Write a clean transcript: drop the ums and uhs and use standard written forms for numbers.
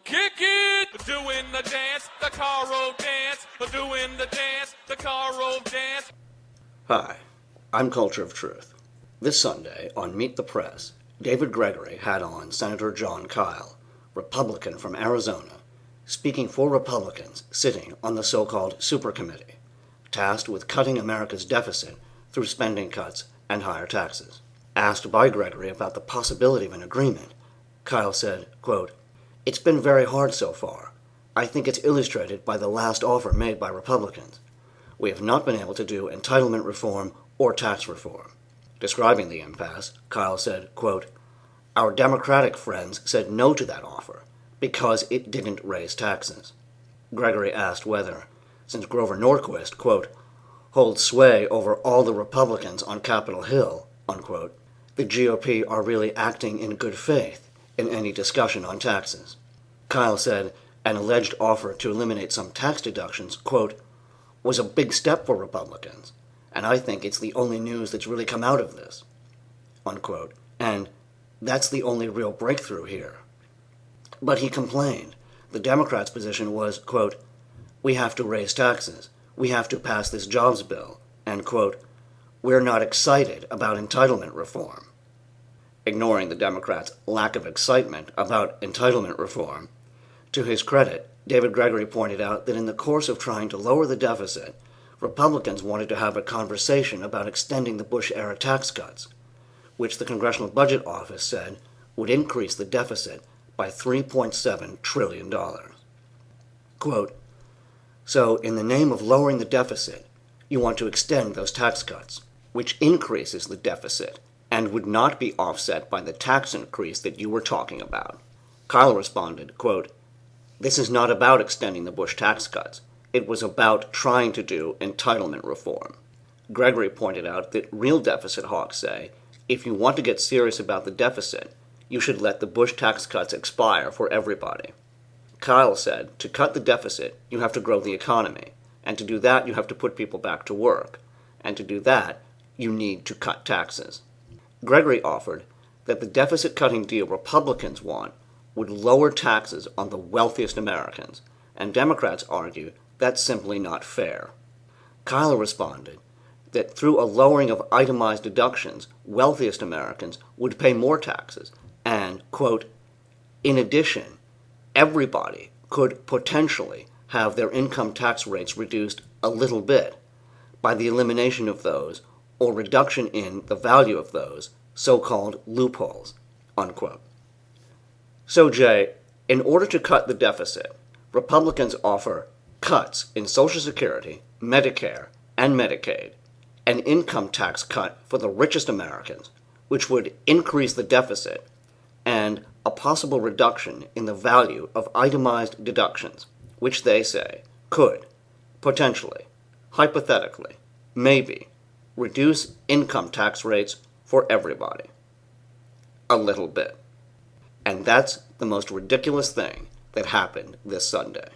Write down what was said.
Kick it! Doing the dance, the Caro dance. Doing the dance, the Caro dance. Hi, I'm Culture of Truth. This Sunday on Meet the Press, David Gregory had on Senator Jon Kyl, Republican from Arizona, speaking for Republicans sitting on the so-called Super Committee, tasked with cutting America's deficit through spending cuts and higher taxes. Asked by Gregory about the possibility of an agreement, Kyl said, quote, "It's been very hard so far. I think it's illustrated by the last offer made by Republicans. We have not been able to do entitlement reform or tax reform." Describing the impasse, Kyl said, quote, "Our Democratic friends said no to that offer because it didn't raise taxes." Gregory asked whether, since Grover Norquist, quote, "holds sway over all the Republicans on Capitol Hill," unquote, the GOP are really acting in good faith in any discussion on taxes. Kyl said an alleged offer to eliminate some tax deductions, quote, "was a big step for Republicans, and I think it's the only news that's really come out of this," unquote, and that's the only real breakthrough here. But he complained the Democrats' position was, quote, "We have to raise taxes, we have to pass this jobs bill," and, quote, "we're not excited about entitlement reform." Ignoring the Democrats' lack of excitement about entitlement reform, to his credit, David Gregory pointed out that in the course of trying to lower the deficit, Republicans wanted to have a conversation about extending the Bush-era tax cuts, which the Congressional Budget Office said would increase the deficit by $3.7 trillion. Quote, "So in the name of lowering the deficit, you want to extend those tax cuts, which increases the deficit and would not be offset by the tax increase that you were talking about." Kyl responded, quote, "This is not about extending the Bush tax cuts. It was about trying to do entitlement reform." Gregory pointed out that real deficit hawks say, if you want to get serious about the deficit, you should let the Bush tax cuts expire for everybody. Kyl said, to cut the deficit, you have to grow the economy, and to do that, you have to put people back to work, and to do that, you need to cut taxes. Gregory offered that the deficit-cutting deal Republicans want would lower taxes on the wealthiest Americans, and Democrats argue that's simply not fair. Kyl responded that through a lowering of itemized deductions, wealthiest Americans would pay more taxes, and, quote, "in addition, everybody could potentially have their income tax rates reduced a little bit by the elimination of those or reduction in the value of those so-called loopholes," unquote. So, Jay, in order to cut the deficit, Republicans offer cuts in Social Security, Medicare, and Medicaid, an income tax cut for the richest Americans, which would increase the deficit, and a possible reduction in the value of itemized deductions, which they say could, potentially, hypothetically, maybe, reduce income tax rates for everybody. A little bit. And that's the most ridiculous thing that happened this Sunday.